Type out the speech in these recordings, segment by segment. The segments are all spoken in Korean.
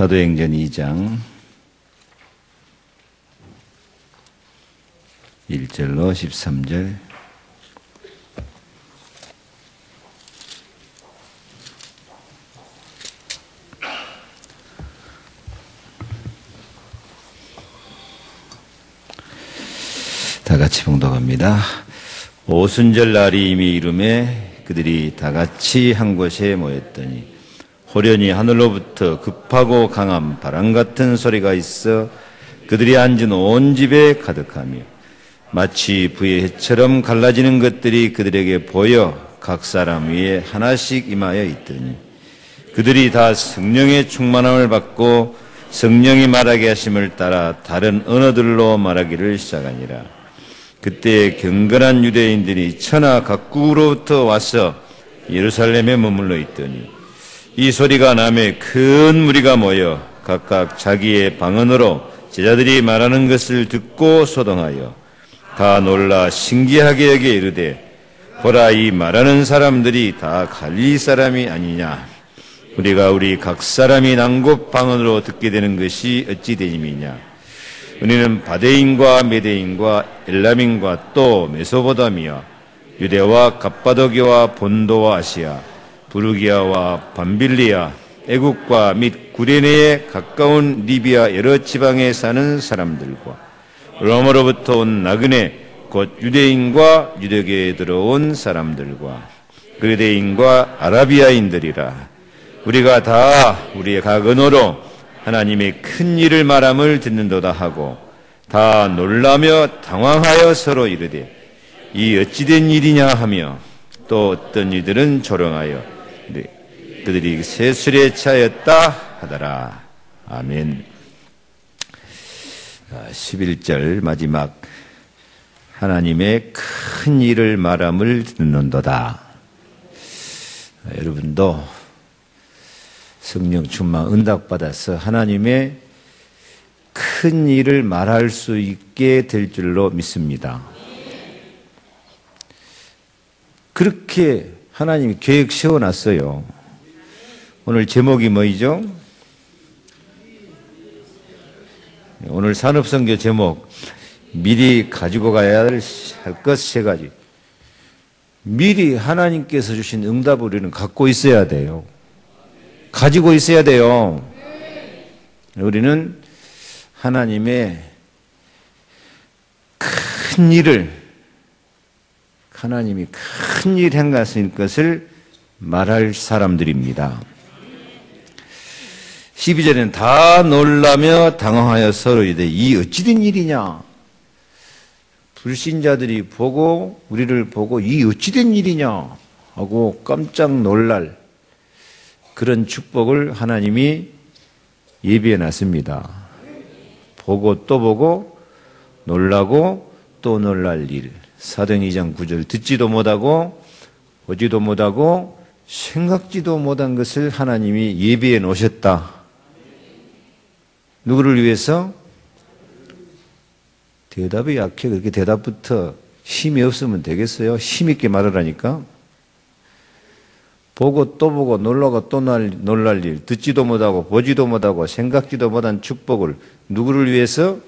사도행전 2장 1절로 13절. 다 같이 봉독합니다. 오순절 날이 이미 이르매 그들이 다 같이 한 곳에 모였더니 호련히 하늘로부터 급하고 강한 바람 같은 소리가 있어 그들이 앉은 온 집에 가득하며 마치 부의 해처럼 갈라지는 것들이 그들에게 보여 각 사람 위에 하나씩 임하여 있더니 그들이 다 성령의 충만함을 받고 성령이 말하게 하심을 따라 다른 언어들로 말하기를 시작하니라. 그때 경건한 유대인들이 천하 각국으로부터 와서 예루살렘에 머물러 있더니 이 소리가 나매 큰 무리가 모여 각각 자기의 방언으로 제자들이 말하는 것을 듣고 소동하여 다 놀라 신기하게 여겨 이르되 보라, 이 말하는 사람들이 다 갈릴리 사람이 아니냐? 우리가 우리 각 사람이 난곳 방언으로 듣게 되는 것이 어찌 되님이냐? 우리는 바데인과 메데인과 엘람인과 또 메소포타미아, 유대와 갑바도기와 본도와 아시아, 부르기아와 밤빌리아, 애국과 및 구레네에 가까운 리비아 여러 지방에 사는 사람들과 로마로부터 온 나그네 곧 유대인과 유대교에 들어온 사람들과 그레데인과 아라비아인들이라. 우리가 다 우리의 각 언어로 하나님의 큰 일을 말함을 듣는도다 하고 다 놀라며 당황하여 서로 이르되 이 어찌된 일이냐 하며 또 어떤 이들은 조롱하여 그들이 세술에 차였다 하더라. 아멘. 11절 마지막, 하나님의 큰 일을 말함을 듣는도다. 여러분도 성령 충만 응답 받아서 하나님의 큰 일을 말할 수 있게 될 줄로 믿습니다. 그렇게 하나님이 계획 세워놨어요. 오늘 제목이 뭐이죠? 오늘 산업선교 제목, 미리 가지고 가야 할 것 세 가지. 미리 하나님께서 주신 응답을 우리는 갖고 있어야 돼요. 가지고 있어야 돼요. 우리는 하나님의 큰 일을, 하나님이 큰 일 행하신 것을 말할 사람들입니다. 12절에는 다 놀라며 당황하여 서로 이르되 이 어찌된 일이냐? 불신자들이 보고 우리를 보고 이 어찌된 일이냐 하고 깜짝 놀랄 그런 축복을 하나님이 예비해 놨습니다. 보고 또 보고 놀라고 또 놀랄 일. 사도행 2장 9절, 듣지도 못하고 보지도 못하고 생각지도 못한 것을 하나님이 예비해 놓으셨다. 누구를 위해서? 대답이 약해. 그렇게 대답부터 힘이 없으면 되겠어요? 힘있게 말하라니까. 보고 또 보고 놀라고 또 놀랄 일, 듣지도 못하고 보지도 못하고 생각지도 못한 축복을 누구를 위해서?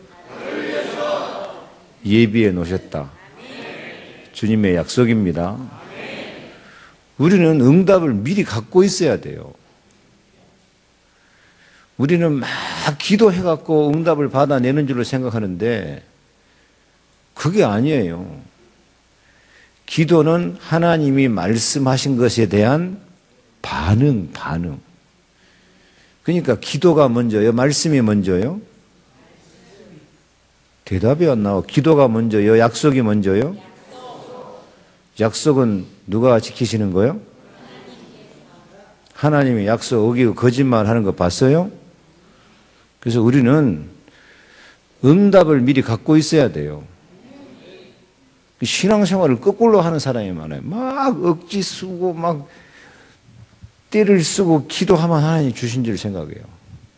예비해 놓으셨다. 주님의 약속입니다. 우리는 응답을 미리 갖고 있어야 돼요. 우리는 막 기도해갖고 응답을 받아내는 줄로 생각하는데 그게 아니에요. 기도는 하나님이 말씀하신 것에 대한 반응. 그러니까 기도가 먼저요? 말씀이 먼저요? 대답이 안 나와. 기도가 먼저요? 약속이 먼저요? 약속은 누가 지키시는 거예요? 하나님이 약속 어기고 거짓말 하는 거 봤어요? 그래서 우리는 응답을 미리 갖고 있어야 돼요. 신앙생활을 거꾸로 하는 사람이 많아요. 막 억지 쓰고 막 띠를 쓰고 기도하면 하나님이 주신 줄 생각해요.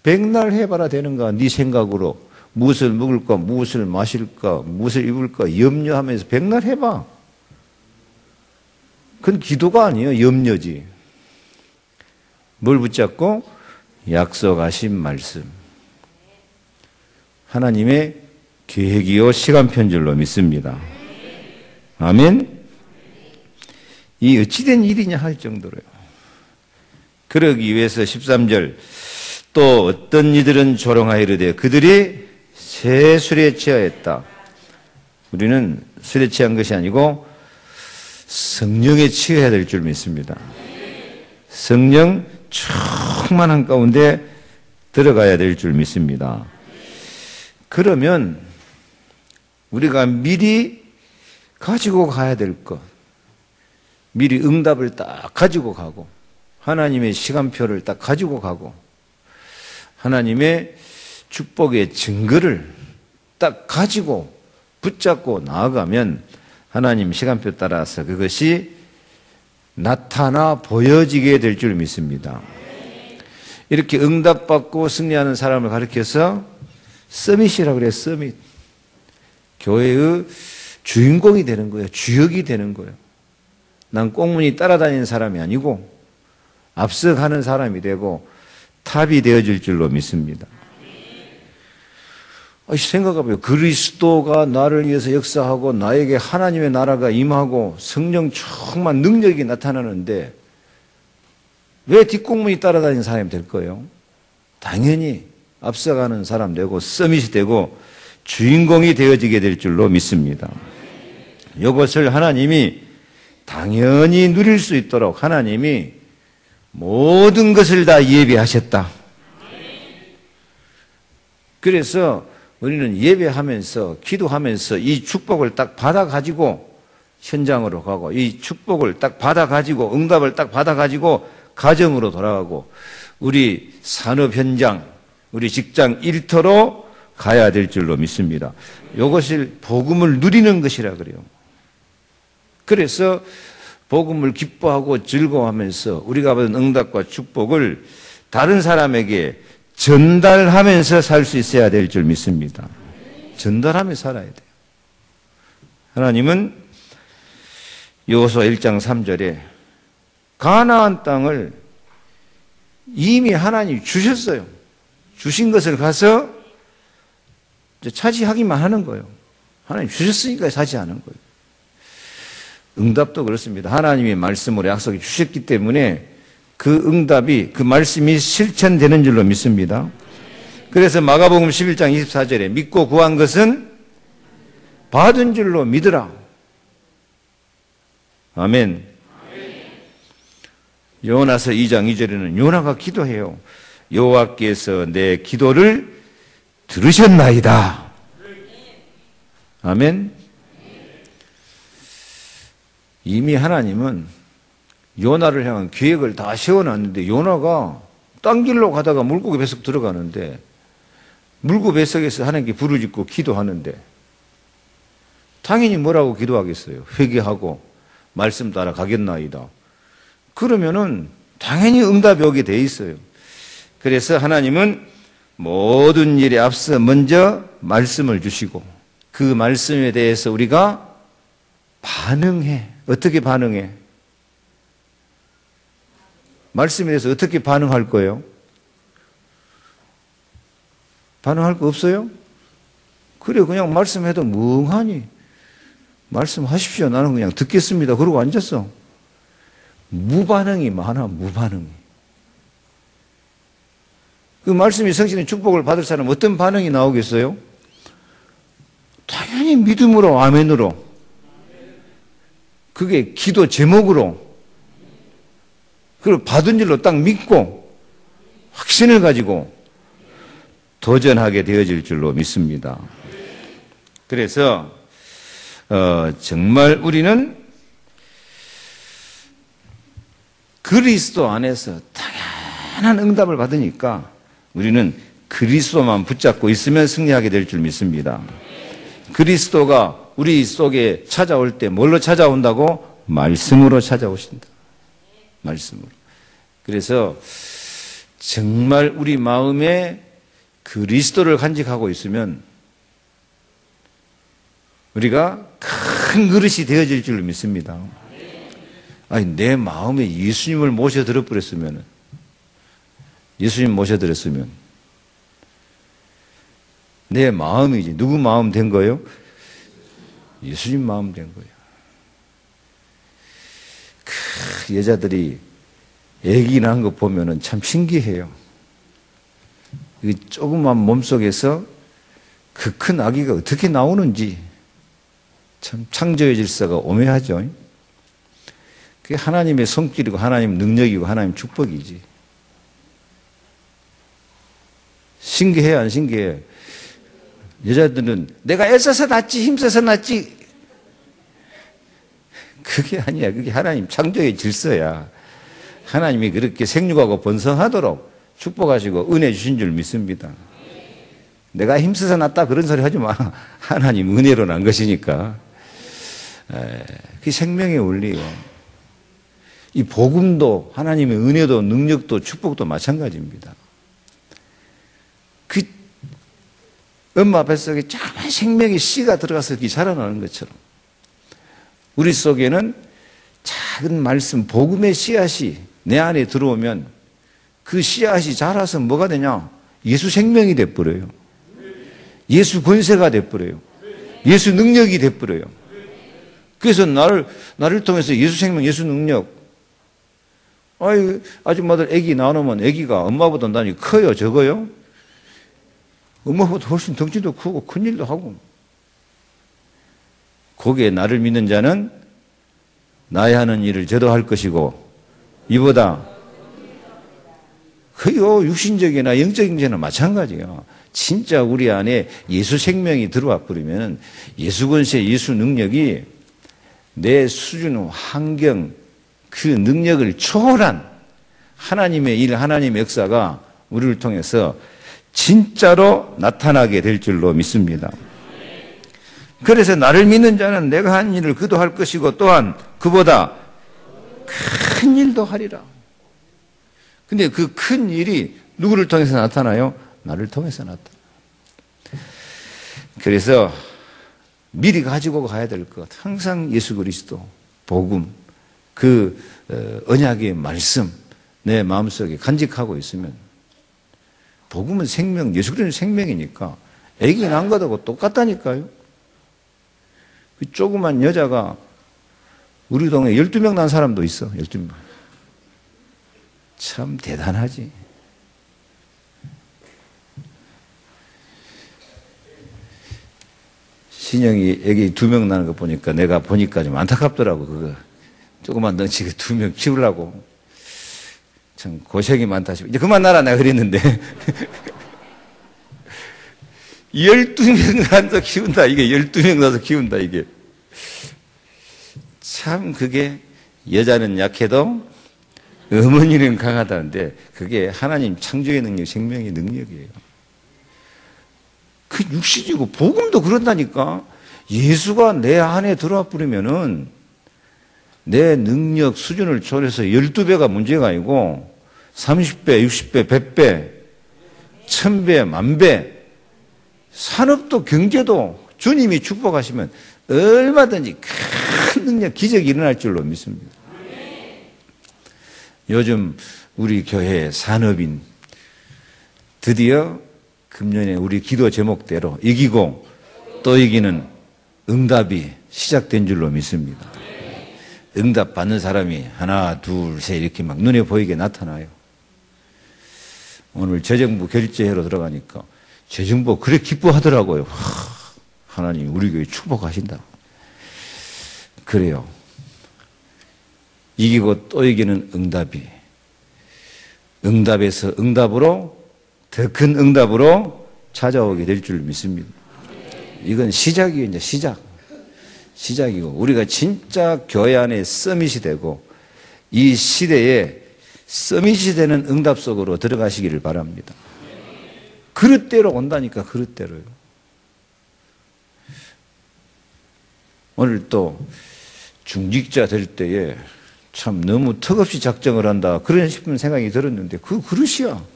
백날 해봐라 되는가? 네 생각으로 무엇을 먹을까, 무엇을 마실까, 무엇을 입을까 염려하면서 백날 해봐. 그건 기도가 아니에요. 염려지. 뭘 붙잡고? 약속하신 말씀, 하나님의 계획이요 시간표인 줄로 믿습니다. 아멘. 이 어찌된 일이냐 할 정도로요. 그러기 위해서 13절 또 어떤 이들은 조롱하여 이르되 그들이 새 술에 취하였다. 우리는 술에 취한 것이 아니고 성령에 취해야 될 줄 믿습니다. 성령 충만한 가운데 들어가야 될 줄 믿습니다. 그러면 우리가 미리 가지고 가야 될 것, 미리 응답을 딱 가지고 가고 하나님의 시간표를 딱 가지고 가고 하나님의 축복의 증거를 딱 가지고 붙잡고 나아가면 하나님 시간표 따라서 그것이 나타나 보여지게 될 줄 믿습니다. 이렇게 응답받고 승리하는 사람을 가리켜서 서밋이라고 그래요. 서밋. 교회의 주인공이 되는 거예요. 주역이 되는 거예요. 난 꽁무니 따라다니는 사람이 아니고 앞서가는 사람이 되고 탑이 되어질 줄로 믿습니다. 생각해봐요. 그리스도가 나를 위해서 역사하고 나에게 하나님의 나라가 임하고 성령 충만 능력이 나타나는데 왜 뒷꽁무니 따라다니는 사람이 될 거예요? 당연히 앞서가는 사람 되고 서밋이 되고 주인공이 되어지게 될 줄로 믿습니다. 이것을 하나님이 당연히 누릴 수 있도록 하나님이 모든 것을 다 예비하셨다. 그래서 우리는 예배하면서 기도하면서 이 축복을 딱 받아가지고 현장으로 가고 이 축복을 딱 받아가지고 응답을 딱 받아가지고 가정으로 돌아가고 우리 산업 현장, 우리 직장 일터로 가야 될 줄로 믿습니다. 이것을 복음을 누리는 것이라 그래요. 그래서 복음을 기뻐하고 즐거워하면서 우리가 받은 응답과 축복을 다른 사람에게 전달하면서 살 수 있어야 될 줄 믿습니다. 전달하며 살아야 돼요. 하나님은 여호수아 1장 3절에 가나안 땅을 이미 하나님이 주셨어요. 주신 것을 가서 차지하기만 하는 거예요. 하나님 주셨으니까 차지하는 거예요. 응답도 그렇습니다. 하나님이 말씀으로 약속해 주셨기 때문에 그 응답이 그 말씀이 실천되는 줄로 믿습니다. 그래서 마가복음 11장 24절에 믿고 구한 것은 받은 줄로 믿으라. 아멘. 요나서 2장 2절에는 요나가 기도해요. 여호와께서 내 기도를 들으셨나이다. 아멘. 이미 하나님은 요나를 향한 계획을 다 세워놨는데 요나가 딴 길로 가다가 물고기 뱃속 들어가는데 물고기 뱃속에서 하나님께 부르짖고 기도하는데 당연히 뭐라고 기도하겠어요? 회개하고 말씀 따라 가겠나이다. 그러면은 당연히 응답이 오게 돼 있어요. 그래서 하나님은 모든 일에 앞서 먼저 말씀을 주시고 그 말씀에 대해서 우리가 반응해. 어떻게 반응해? 말씀에 대해서 어떻게 반응할 거예요? 반응할 거 없어요? 그래, 그냥 말씀해도 멍하니 말씀하십시오. 나는 그냥 듣겠습니다. 그러고 앉았어. 무반응이 많아, 무반응이. 그 말씀이 성신의 축복을 받을 사람은 어떤 반응이 나오겠어요? 당연히 믿음으로, 아멘으로. 그게 기도 제목으로. 그걸 받은 줄로 딱 믿고 확신을 가지고 도전하게 되어질 줄로 믿습니다. 그래서 정말 우리는 그리스도 안에서 당연한 응답을 받으니까 우리는 그리스도만 붙잡고 있으면 승리하게 될 줄 믿습니다. 그리스도가 우리 속에 찾아올 때 뭘로 찾아온다고? 말씀으로 찾아오신다. 말씀으로. 그래서 정말 우리 마음에 그리스도를 간직하고 있으면 우리가 큰 그릇이 되어질 줄 믿습니다. 아니, 내 마음에 예수님을 모셔 들어버렸으면 예수님 모셔드렸으면. 내 마음이지. 누구 마음 된 거예요? 예수님 마음 된 거예요. 그 여자들이 아기 낳은 거 보면은 참 신기해요. 이 조그만 몸속에서 그 큰 아기가 어떻게 나오는지 참 창조의 질서가 오묘하죠. 그게 하나님의 손길이고 하나님 능력이고 하나님 축복이지. 신기해 안 신기해? 여자들은 내가 애써서 낳지 힘써서 낳지, 그게 아니야. 그게 하나님 창조의 질서야. 하나님이 그렇게 생육하고 번성하도록 축복하시고 은혜 주신 줄 믿습니다. 내가 힘써서 낳았다 그런 소리 하지 마. 하나님 은혜로 난 것이니까. 그게 생명의 원리예요. 이 복음도 하나님의 은혜도 능력도 축복도 마찬가지입니다. 그 엄마 뱃속에 조그만 생명의 씨가 들어가서 이렇게 자라나는 것처럼 우리 속에는 작은 말씀, 복음의 씨앗이 내 안에 들어오면 그 씨앗이 자라서 뭐가 되냐? 예수 생명이 돼버려요. 예수 권세가 돼버려요. 예수 능력이 돼버려요. 그래서 나를 통해서 예수 생명, 예수 능력. 아줌마들 아기 낳으면 아기가 엄마보다 많이 커요, 적어요? 엄마보다 훨씬 덩치도 크고 큰 일도 하고. 거기에 나를 믿는 자는 나의 하는 일을 저도 할 것이고 이보다 그요 육신적이나 영적인 죄는 마찬가지예요. 진짜 우리 안에 예수 생명이 들어와 버리면 예수 권세, 예수 능력이 내 수준, 환경, 그 능력을 초월한 하나님의 일, 하나님의 역사가 우리를 통해서 진짜로 나타나게 될 줄로 믿습니다. 그래서 나를 믿는 자는 내가 한 일을 그도 할 것이고 또한 그보다 큰 일도 하리라. 근데 그 큰 일이 누구를 통해서 나타나요? 나를 통해서 나타나요. 그래서 미리 가지고 가야 될 것, 항상 예수 그리스도, 복음, 그 언약의 말씀 내 마음속에 간직하고 있으면, 복음은 생명, 예수 그리스도는 생명이니까 애기 낳은 것하고 똑같다니까요. 그 조그만 여자가 우리 동네에 12명 난 사람도 있어. 12명. 참 대단하지. 신영이 애기 2명 나는 거 보니까 내가 보니까 좀 안타깝더라고. 그거 조그만 덩치 2명 키우려고 참 고생이 많다 싶어. 이제 그만 나라 내가 그랬는데 12명 낳아서 키운다. 이게 12명 낳아서 키운다. 이게 참 그게 여자는 약해도 어머니는 강하다는데 그게 하나님 창조의 능력, 생명의 능력이에요. 그 육신이고 복음도 그런다니까. 예수가 내 안에 들어와 버리면은 내 능력 수준을 초월해서 12배가 문제가 아니고 30배, 60배, 100배, 1000배, 10,000배, 산업도 경제도 주님이 축복하시면 얼마든지 큰 능력, 기적이 일어날 줄로 믿습니다. 요즘 우리 교회 산업인 드디어 금년에 우리 기도 제목대로 이기고 또 이기는 응답이 시작된 줄로 믿습니다. 응답 받는 사람이 하나, 둘, 셋 이렇게 막 눈에 보이게 나타나요. 오늘 재정부 결제회로 들어가니까 재정부 그래 기뻐하더라고요. 하나님 우리 교회 축복하신다. 그래요. 이기고 또 이기는 응답이, 응답에서 응답으로 더 큰 응답으로 찾아오게 될 줄 믿습니다. 이건 시작이에요. 이제 시작이고 우리가 진짜 교회 안에 서밋이 되고 이 시대에 서밋이 되는 응답 속으로 들어가시기를 바랍니다. 그릇대로 온다니까. 그릇대로요. 오늘 또 중직자 될 때에 참 너무 턱없이 작정을 한다 그런 싶은 생각이 들었는데 그 그릇이야.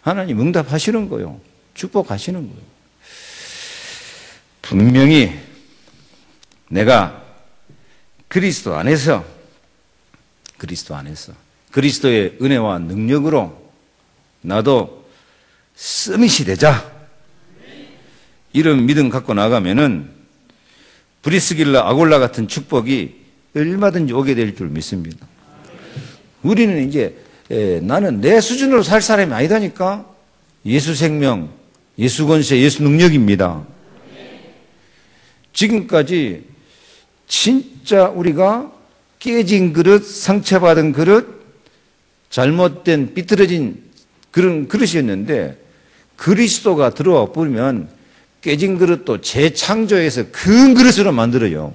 하나님 응답하시는 거요. 축복하시는 거예요. 분명히 내가 그리스도 안에서 그리스도의 은혜와 능력으로 나도 서밋이 되자. 이런 믿음 갖고 나가면은 브리스길라 아골라 같은 축복이 얼마든지 오게 될 줄 믿습니다. 우리는 이제 나는 내 수준으로 살 사람이 아니다니까. 예수 생명, 예수 권세, 예수 능력입니다. 지금까지 진짜 우리가 깨진 그릇, 상처받은 그릇, 잘못된 삐뚤어진 그런 그릇이었는데 그리스도가 들어와 버리면 깨진 그릇도 재창조해서 큰 그릇으로 만들어요.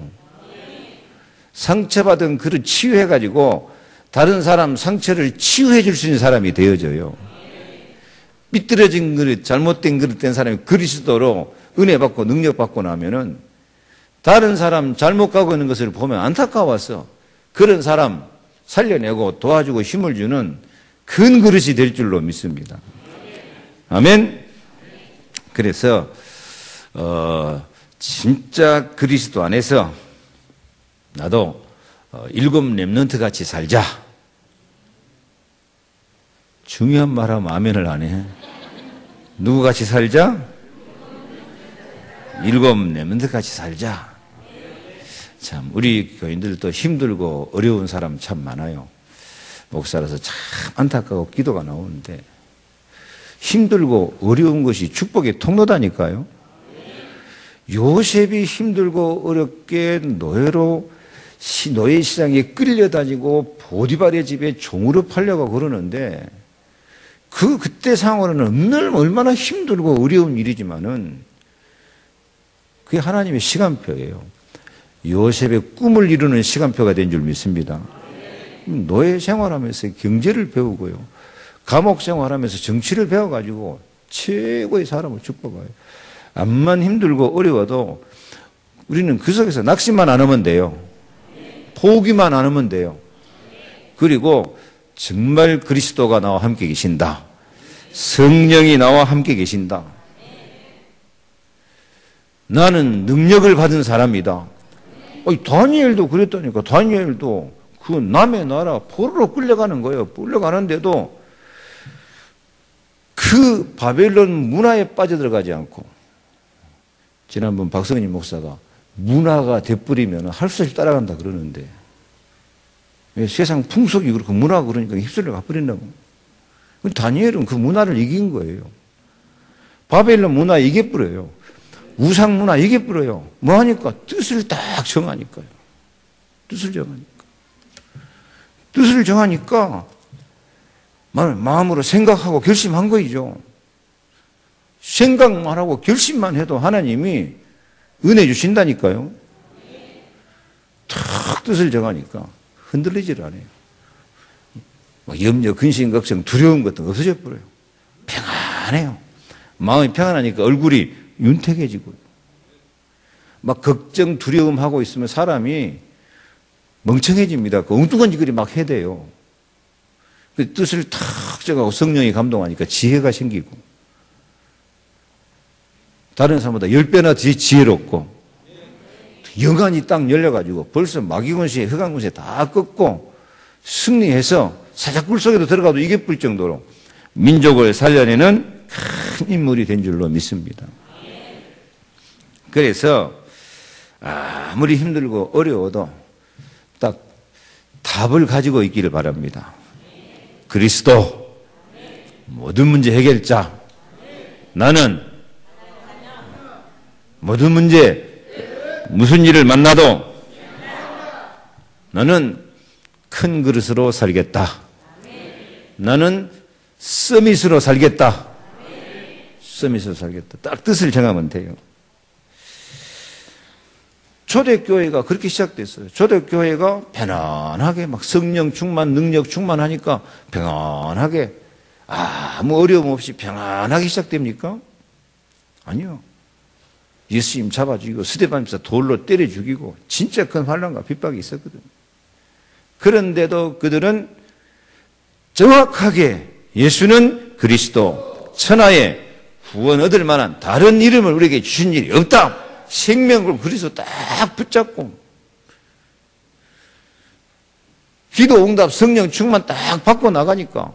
상처받은 그릇 치유해가지고 다른 사람 상처를 치유해 줄 수 있는 사람이 되어져요. 삐뚤어진 그릇, 잘못된 그릇 된 사람이 그리스도로 은혜 받고 능력 받고 나면은 다른 사람 잘못 가고 있는 것을 보면 안타까워서 그런 사람 살려내고 도와주고 힘을 주는 큰 그릇이 될 줄로 믿습니다. 아멘. 그래서 진짜 그리스도 안에서 나도 일곱 렘넌트 같이 살자. 중요한 말하면 아멘을 안 해. 누구 같이 살자? 일곱 렘넌트 같이 살자. 참 우리 교인들도 힘들고 어려운 사람 참 많아요. 목사라서 참 안타까워 기도가 나오는데 힘들고 어려운 것이 축복의 통로다니까요. 요셉이 힘들고 어렵게 노예 시장에 끌려다니고 보디발의 집에 종으로 팔려고 그러는데 그때 상황으로는 얼마나 힘들고 어려운 일이지만은 그게 하나님의 시간표예요. 요셉의 꿈을 이루는 시간표가 된 줄 믿습니다. 노예 생활하면서 경제를 배우고요. 감옥 생활하면서 정치를 배워가지고 최고의 사람을 축복해요. 암만 힘들고 어려워도 우리는 그 속에서 낙심만 안 하면 돼요. 포기만 안 하면 돼요. 그리고 정말 그리스도가 나와 함께 계신다. 성령이 나와 함께 계신다. 나는 능력을 받은 사람이다. 다니엘도 그랬다니까. 다니엘도 그 남의 나라 포로로 끌려가는 거예요. 끌려가는데도 그 바벨론 문화에 빠져들어가지 않고 지난번 박성인 목사가 문화가 돼버리면 할 수 없이 따라간다 그러는데 세상 풍속이 그렇고 문화가 그러니까 휩쓸려 가버린다고. 다니엘은 그 문화를 이긴 거예요. 바벨론 문화 이겨버려요. 우상 문화 이겨버려요. 뭐 하니까? 뜻을 딱 정하니까요. 뜻을 정하니까 마음으로 생각하고 결심한 거이죠. 생각만 하고 결심만 해도 하나님이 은혜 주신다니까요. 탁 뜻을 정하니까 흔들리질 않아요. 염려, 근심, 걱정, 두려움 같은 거 없어져 버려요. 평안해요. 마음이 평안하니까 얼굴이 윤택해지고요. 막 걱정, 두려움하고 있으면 사람이 멍청해집니다. 그 엉뚱한 짓거리 막 해대요. 그 뜻을 탁 정하고 성령이 감동하니까 지혜가 생기고 다른 사람보다 10배나 지혜롭고 영안이 딱 열려가지고 벌써 마귀군세, 흑암군세 다 꺾고 승리해서 사자굴 속에도 들어가도 이겨버릴 정도로 민족을 살려내는 큰 인물이 된 줄로 믿습니다. 그래서 아무리 힘들고 어려워도 딱 답을 가지고 있기를 바랍니다. 그리스도 모든 문제 해결자. 나는 모든 문제 무슨 일을 만나도 나는 큰 그릇으로 살겠다. 나는 서밋으로 살겠다. 서밋으로 살겠다. 딱 뜻을 정하면 돼요. 초대교회가 그렇게 시작됐어요. 초대교회가 편안하게 막 성령 충만, 능력 충만하니까 평안하게 아무 어려움 없이 평안하게 시작됩니까? 아니요. 예수님 잡아 죽이고 스데반입사 돌로 때려 죽이고 진짜 큰 환난과 핍박이 있었거든요. 그런데도 그들은 정확하게 예수는 그리스도 천하에 구원 얻을 만한 다른 이름을 우리에게 주신 일이 없다. 생명을 그리스도 딱 붙잡고 기도 응답 성령 충만 딱 받고 나가니까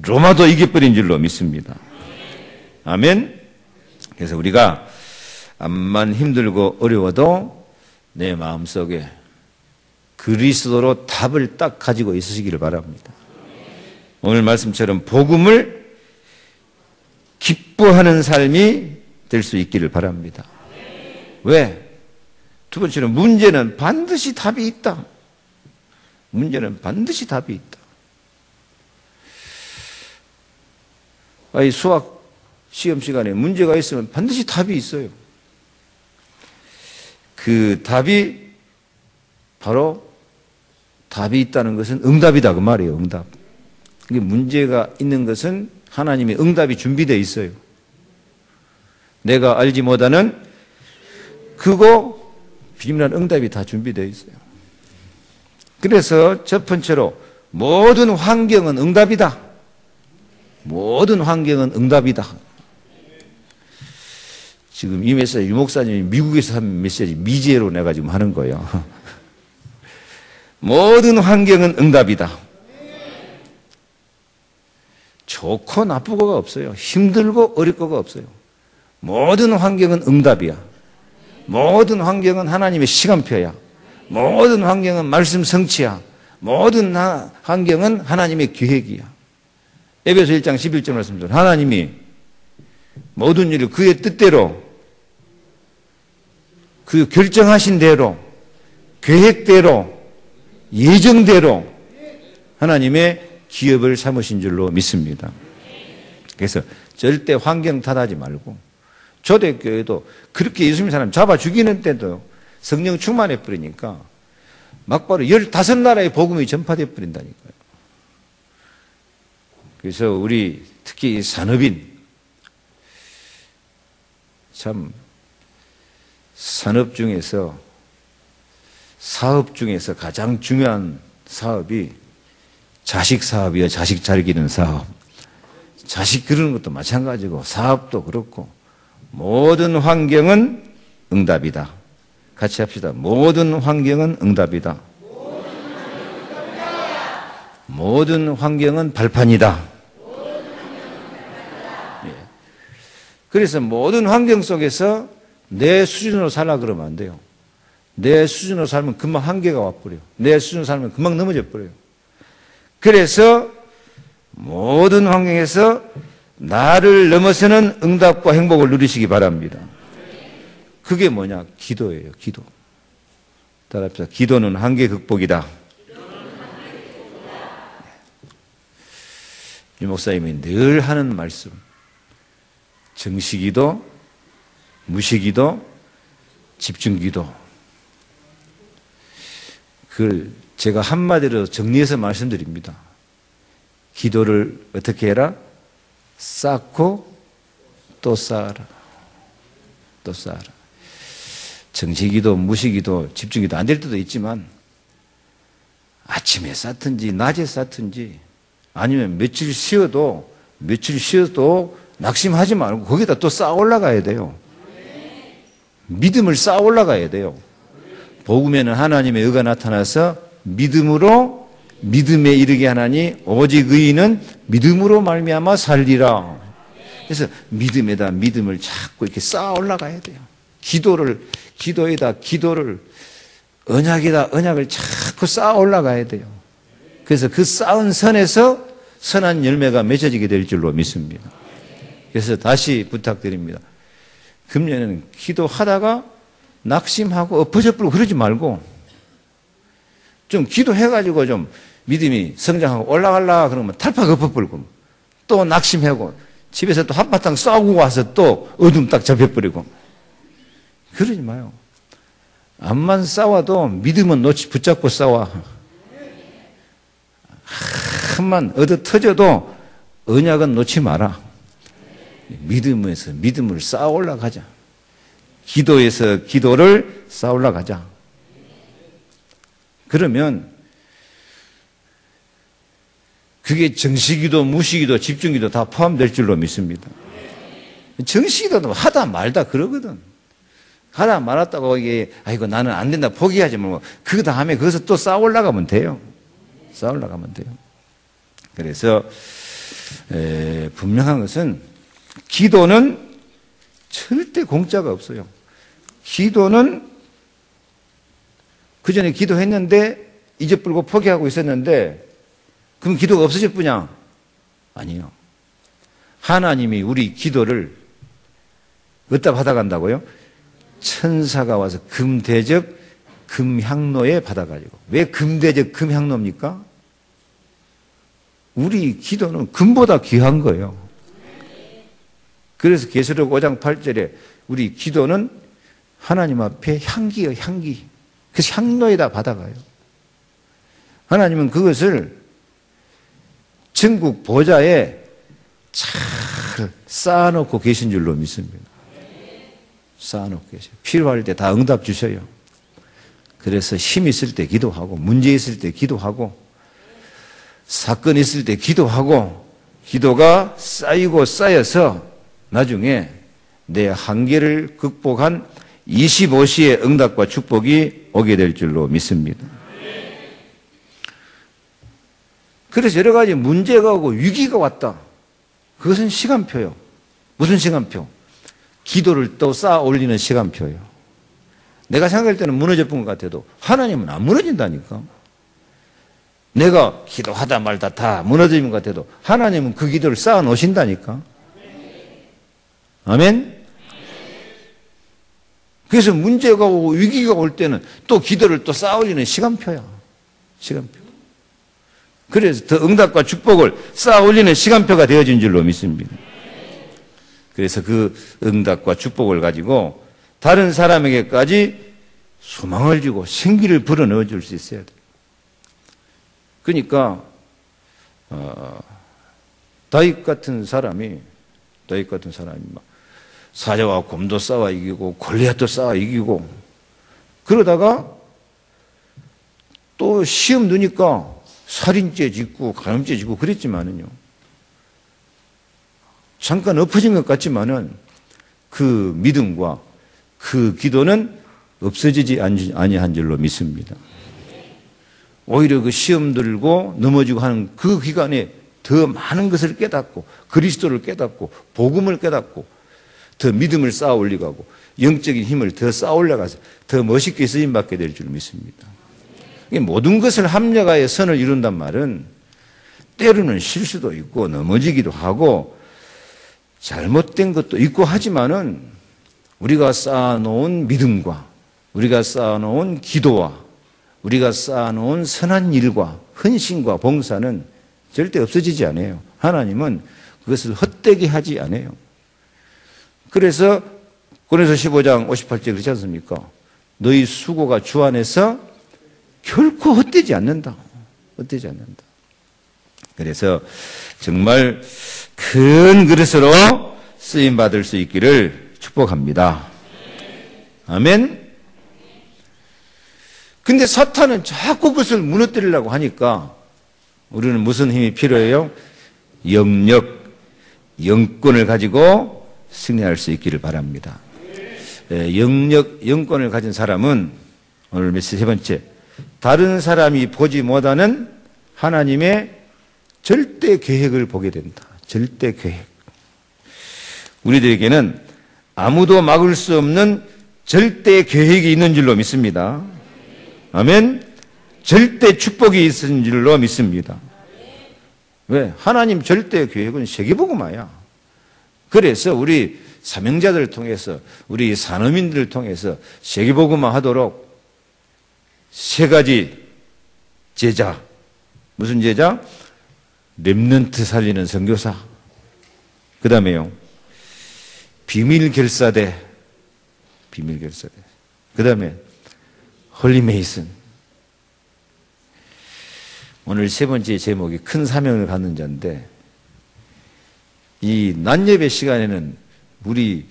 로마도 이겨버린 줄로 믿습니다. 아멘. 그래서 우리가 암만 힘들고 어려워도 내 마음속에 그리스도로 답을 딱 가지고 있으시기를 바랍니다. 오늘 말씀처럼 복음을 기뻐하는 삶이 될 수 있기를 바랍니다. 왜? 두 번째는 문제는 반드시 답이 있다. 문제는 반드시 답이 있다. 아니, 수학 시험 시간에 문제가 있으면 반드시 답이 있어요. 그 답이 바로 답이 있다는 것은 응답이다 그 말이에요. 응답. 이게 문제가 있는 것은 하나님의 응답이 준비되어 있어요. 내가 알지 못하는 크고 비밀한 응답이 다 준비되어 있어요. 그래서 첫 번째로 모든 환경은 응답이다. 모든 환경은 응답이다. 지금 이 메시지 유 목사님이 미국에서 한 메시지 미제로 내가 지금 하는 거예요. 모든 환경은 응답이다. 좋고 나쁘고가 없어요. 힘들고 어렵고가 없어요. 모든 환경은 응답이야. 모든 환경은 하나님의 시간표야. 모든 환경은 말씀 성취야. 모든 환경은 하나님의 계획이야. 에베소 1장 11절 말씀대로 하나님이 모든 일을 그의 뜻대로 그 결정하신 대로 계획대로 예정대로 하나님의 기업을 삼으신 줄로 믿습니다. 그래서 절대 환경 탓하지 말고 초대교회도 그렇게 예수 믿는 사람 잡아 죽이는 때도 성령 충만해 버리니까 막바로 15나라의 복음이 전파되어 버린다니까요. 그래서 우리 특히 산업인 참 산업 중에서 사업 중에서 가장 중요한 사업이 자식 사업이요. 자식 잘 기르는 사업. 자식 기르는 것도 마찬가지고 사업도 그렇고 모든 환경은 응답이다. 같이 합시다. 모든 환경은 응답이다. 모든 환경은 발판이다. 그래서 모든 환경 속에서 내 수준으로 살라 그러면 안 돼요. 내 수준으로 살면 금방 한계가 와버려요. 내 수준으로 살면 금방 넘어져 버려요. 그래서 모든 환경에서 나를 넘어서는 응답과 행복을 누리시기 바랍니다. 그게 뭐냐? 기도예요. 기도. 따라합시다. 기도는 한계 극복이다. 유 목사님이 늘 하는 말씀. 정시기도, 무시기도, 집중기도. 그걸 제가 한마디로 정리해서 말씀드립니다. 기도를 어떻게 해라? 쌓고 또 쌓아라. 또 쌓아라. 정시기도, 무시기도, 집중기도 안 될 때도 있지만 아침에 쌓든지 낮에 쌓든지 아니면 며칠 쉬어도 낙심하지 말고 거기다 또 쌓아 올라가야 돼요. 믿음을 쌓아 올라가야 돼요. 복음에는 하나님의 의가 나타나서 믿음에 이르게 하나니 오직 의인은 믿음으로 말미암아 살리라. 그래서 믿음에다 믿음을 자꾸 이렇게 쌓아 올라가야 돼요. 기도에다 기도를 언약에다 언약을 자꾸 쌓아 올라가야 돼요. 그래서 그 쌓은 선에서 선한 열매가 맺어지게 될 줄로 믿습니다. 그래서 다시 부탁드립니다. 금년에는 기도하다가 낙심하고 엎어져버리고 그러지 말고 좀 기도해가지고 좀 믿음이 성장하고 올라가려고 그러면 탈팍 엎어버리고 또 낙심하고 집에서 또 한바탕 싸우고 와서 또 어둠 딱 잡혀버리고 그러지 마요. 암만 싸워도 믿음은 붙잡고 싸워. 한만 얻어 터져도 언약은 놓지 마라. 믿음에서 믿음을 쌓아 올라가자. 기도에서 기도를 쌓아 올라가자. 그러면 그게 정시기도, 무시기도, 집중기도 다 포함될 줄로 믿습니다. 정시기도 하다 말다 그러거든. 하다 말았다고 이게 아이고 나는 안 된다 포기하지 말고 그 다음에 거기서 또 쌓아 올라가면 돼요. 쌓아 올라가면 돼요. 그래서 분명한 것은 기도는 절대 공짜가 없어요. 기도는 그전에 기도했는데 잊어버리고 포기하고 있었는데 그럼 기도가 없어질 뿐이야? 아니요. 하나님이 우리 기도를 어디다 받아간다고요? 천사가 와서 금대접 금향로에 받아가지고. 왜 금대접 금향로입니까? 우리 기도는 금보다 귀한 거예요. 그래서 계시록 5장 8절에 우리 기도는 하나님 앞에 향기예요, 향기. 그래서 향로에다 받아가요. 하나님은 그것을 천국 보좌에 잘 쌓아놓고 계신 줄로 믿습니다. 쌓아놓고 계셔요. 필요할 때 다 응답 주셔요. 그래서 힘 있을 때 기도하고, 문제 있을 때 기도하고, 사건 있을 때 기도하고, 기도가 쌓이고 쌓여서 나중에 내 한계를 극복한 25시의 응답과 축복이 오게 될 줄로 믿습니다. 그래서 여러 가지 문제가 오고 위기가 왔다. 그것은 시간표요. 무슨 시간표? 기도를 또 쌓아 올리는 시간표예요. 내가 생각할 때는 무너져 본 것 같아도 하나님은 안 무너진다니까. 내가 기도하다 말다 다 무너지는 것 같아도 하나님은 그 기도를 쌓아 놓으신다니까. 아멘? 그래서 문제가 오고 위기가 올 때는 또 기도를 또 쌓아 올리는 시간표야. 시간표. 그래서 더 응답과 축복을 쌓아 올리는 시간표가 되어진 줄로 믿습니다. 그래서 그 응답과 축복을 가지고 다른 사람에게까지 소망을 주고 생기를 불어넣어 줄 수 있어야 돼요. 그러니까 다윗 같은 사람이 막 사자와 곰도 싸워 이기고 골리앗도 싸워 이기고 그러다가 또 시험 드니까 살인죄 짓고 간음죄 짓고 그랬지만은요. 잠깐 엎어진 것 같지만은 그 믿음과 그 기도는 없어지지 아니한 줄로 믿습니다. 오히려 그 시험 들고 넘어지고 하는 그 기간에 더 많은 것을 깨닫고 그리스도를 깨닫고 복음을 깨닫고 더 믿음을 쌓아 올리고 영적인 힘을 더 쌓아 올라가서 더 멋있게 쓰임받게 될 줄 믿습니다. 모든 것을 합력하여 선을 이룬단 말은 때로는 실수도 있고 넘어지기도 하고 잘못된 것도 있고 하지만은 우리가 쌓아놓은 믿음과 우리가 쌓아놓은 기도와 우리가 쌓아놓은 선한 일과 헌신과 봉사는 절대 없어지지 않아요. 하나님은 그것을 헛되게 하지 않아요. 그래서 고린도서 15장 58절 그렇지 않습니까? 너희 수고가 주 안에서 결코 헛되지 않는다. 헛되지 않는다. 그래서 정말 큰 그릇으로 쓰임 받을 수 있기를 축복합니다. 아멘. 근데 사탄은 자꾸 그것을 무너뜨리려고 하니까 우리는 무슨 힘이 필요해요? 영력, 영권을 가지고 승리할 수 있기를 바랍니다. 영력, 영권을 가진 사람은 오늘 메시지 세 번째, 다른 사람이 보지 못하는 하나님의 절대 계획을 보게 된다. 절대 계획. 우리들에게는 아무도 막을 수 없는 절대 계획이 있는 줄로 믿습니다. 아멘. 절대 축복이 있는 줄로 믿습니다. 왜? 하나님 절대 계획은 세계복음화야. 그래서 우리 사명자들을 통해서 우리 산업인들을 통해서 세계복음화 하도록 세 가지 제자. 무슨 제자? 렘넌트 살리는 선교사. 그 다음에요. 비밀결사대. 그 다음에 홀리메이슨. 오늘 세 번째 제목이 큰 사명을 갖는 자인데 이 낮예배 시간에는 우리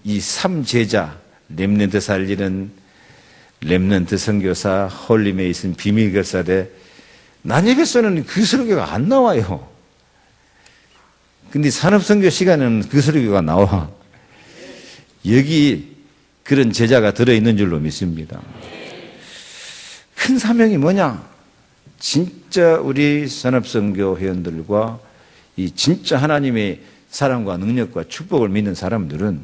이 3제자 렘넌트 살리는 렘넌트 선교사 홀리메이슨 비밀결사대 낮예배서는 그 설교가 안 나와요. 근데 산업선교 시간에는 그 설교가 나와. 여기 그런 제자가 들어있는 줄로 믿습니다. 큰 사명이 뭐냐? 진짜 우리 산업선교 회원들과 이 진짜 하나님의 사랑과 능력과 축복을 믿는 사람들은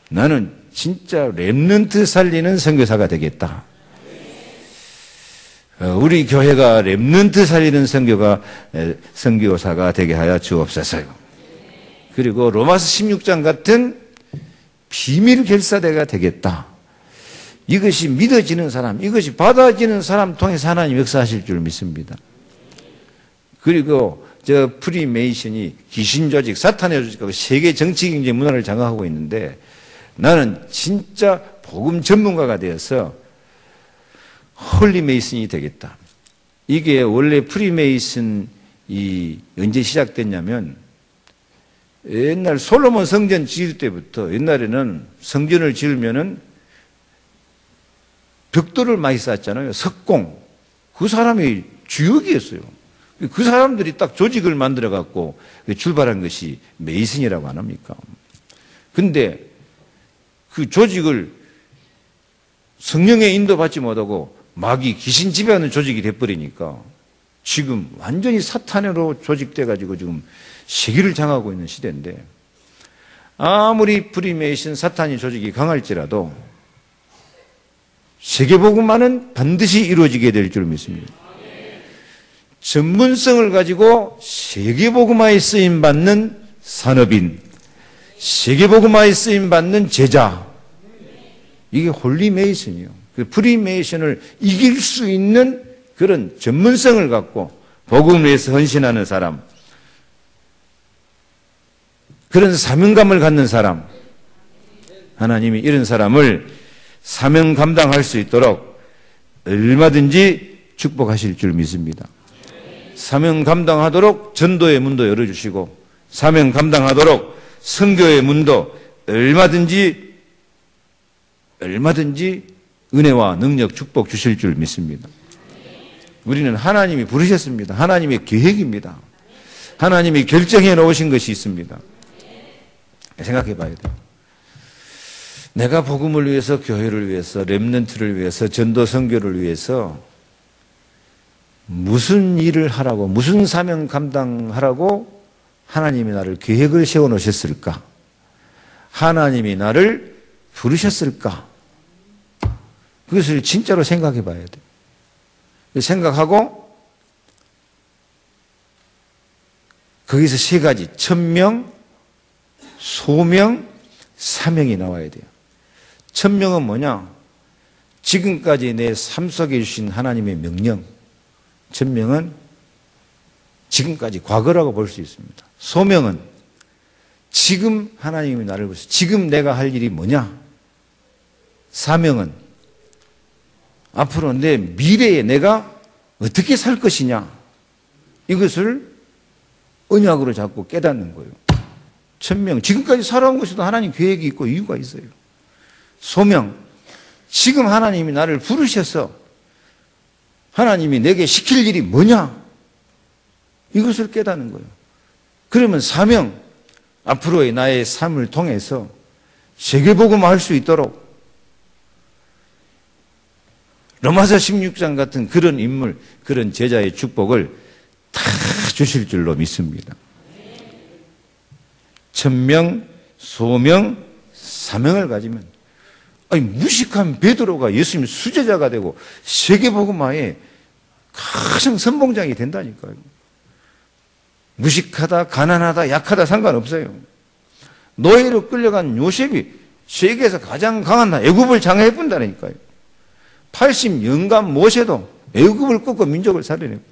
나는 진짜 렘넌트 살리는 선교사가 되겠다. 우리 교회가 렘넌트 살리는 선교사가 되게 하여 주옵소서요. 그리고 로마서 16장 같은 비밀 결사대가 되겠다. 이것이 믿어지는 사람, 이것이 받아지는 사람 통해서 하나님 역사하실 줄 믿습니다. 그리고 저 프리메이션이 귀신 조직, 사탄의 조직하고 세계 정치 경제 문화를 장악하고 있는데 나는 진짜 복음 전문가가 되어서 홀리메이슨이 되겠다. 이게 원래 프리메이슨이 언제 시작됐냐면 옛날 솔로몬 성전 지을 때부터 옛날에는 성전을 지으면은 벽돌을 많이 쌓았잖아요. 석공. 그 사람이 주역이었어요. 그 사람들이 딱 조직을 만들어 갖고 출발한 것이 메이슨이라고 안 합니까? 근데 그 조직을 성령의 인도받지 못하고 마귀 귀신 지배하는 조직이 돼버리니까 지금 완전히 사탄으로 조직돼 가지고 지금 세계를 장악하고 있는 시대인데 아무리 프리메이션 사탄의 조직이 강할지라도 세계복음화는 반드시 이루어지게 될 줄 믿습니다. 전문성을 가지고 세계복음화에 쓰임받는 산업인, 세계복음화에 쓰임받는 제자, 이게 홀리메이션이에요. 그 프리메이션을 이길 수 있는 그런 전문성을 갖고 복음을 위해서 헌신하는 사람, 그런 사명감을 갖는 사람, 하나님이 이런 사람을 사명 감당할 수 있도록 얼마든지 축복하실 줄 믿습니다. 사명 감당하도록 전도의 문도 열어주시고 사명 감당하도록 선교의 문도 얼마든지 은혜와 능력 축복 주실 줄 믿습니다. 우리는 하나님이 부르셨습니다. 하나님의 계획입니다. 하나님이 결정해 놓으신 것이 있습니다. 생각해 봐야 돼요. 내가 복음을 위해서, 교회를 위해서, 렘넌트를 위해서, 전도 선교를 위해서 무슨 일을 하라고, 무슨 사명 감당하라고 하나님이 나를 계획을 세워 놓으셨을까? 하나님이 나를 부르셨을까? 그것을 진짜로 생각해 봐야 돼요. 생각하고 거기서 세 가지, 천명, 소명, 사명이 나와야 돼요. 천명은 뭐냐? 지금까지 내 삶 속에 주신 하나님의 명령. 천명은 지금까지 과거라고 볼 수 있습니다. 소명은 지금 하나님이 나를 부르셔. 지금 내가 할 일이 뭐냐? 사명은 앞으로 내 미래에 내가 어떻게 살 것이냐? 이것을 언약으로 잡고 깨닫는 거예요. 천명, 지금까지 살아온 것에도 하나님 계획이 있고 이유가 있어요. 소명, 지금 하나님이 나를 부르셔서 하나님이 내게 시킬 일이 뭐냐? 이것을 깨닫는 거예요. 그러면 사명, 앞으로의 나의 삶을 통해서 세계복음화할 수 있도록 로마서 16장 같은 그런 인물, 그런 제자의 축복을 다 주실 줄로 믿습니다. 천명, 소명, 사명을 가지면 무식한 베드로가 예수님 수제자가 되고 세계복음화에 가장 선봉장이 된다니까요. 무식하다, 가난하다, 약하다 상관없어요. 노예로 끌려간 요셉이 세계에서 가장 강한 애굽을 장악해 본다니까요. 80년간 모세도 애굽을 꺾고 민족을 살려냈어요.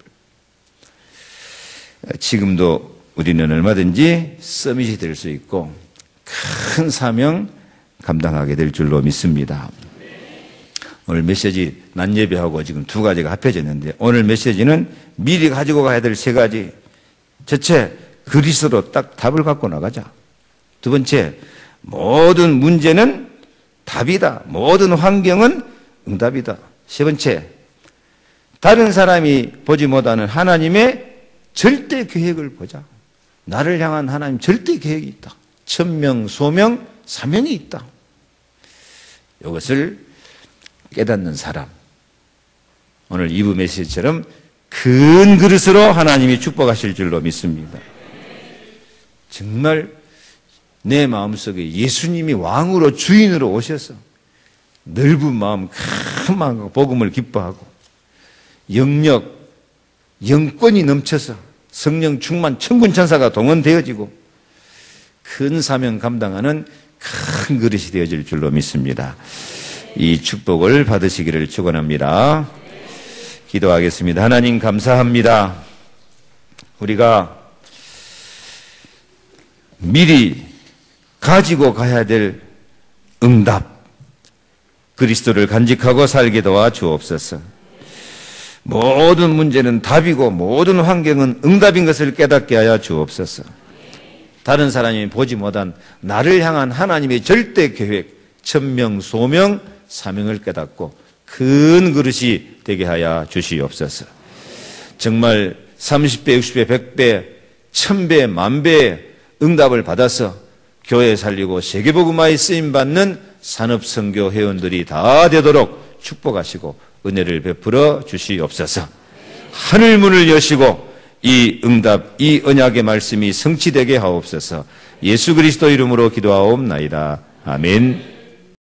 지금도 우리는 얼마든지 서밋이 될 수 있고 큰 사명 감당하게 될 줄로 믿습니다. 오늘 메시지 낮 예배하고 지금 두 가지가 합해졌는데 오늘 메시지는 미리 가지고 가야 될 세 가지. 첫째, 그리스도로 딱 답을 갖고 나가자. 두 번째, 모든 문제는 답이다. 모든 환경은 응답이다. 세 번째, 다른 사람이 보지 못하는 하나님의 절대 계획을 보자. 나를 향한 하나님 절대 계획이 있다. 천명, 소명, 사명이 있다. 이것을 깨닫는 사람. 오늘 2부 메시지처럼 큰 그릇으로 하나님이 축복하실 줄로 믿습니다. 정말 내 마음속에 예수님이 왕으로 주인으로 오셔서 넓은 마음, 큰 마음과 복음을 기뻐하고 영력, 영권이 넘쳐서 성령 충만 천군 천사가 동원되어지고 큰 사명 감당하는 큰 그릇이 되어질 줄로 믿습니다. 이 축복을 받으시기를 축원합니다. 기도하겠습니다. 하나님 감사합니다. 우리가 미리 가지고 가야 될 응답, 그리스도를 간직하고 살게 도와 주옵소서. 모든 문제는 답이고 모든 환경은 응답인 것을 깨닫게 하여 주옵소서. 다른 사람이 보지 못한 나를 향한 하나님의 절대 계획, 천명, 소명, 사명을 깨닫고 큰 그릇이 되게 하여 주시옵소서. 정말 30배, 60배, 100배, 1000배, 만배의 응답을 받아서 교회 살리고 세계복음화에 쓰임받는 산업선교 회원들이 다 되도록 축복하시고 은혜를 베풀어 주시옵소서. 하늘문을 여시고 이 응답, 이 언약의 말씀이 성취되게 하옵소서. 예수 그리스도 이름으로 기도하옵나이다. 아멘.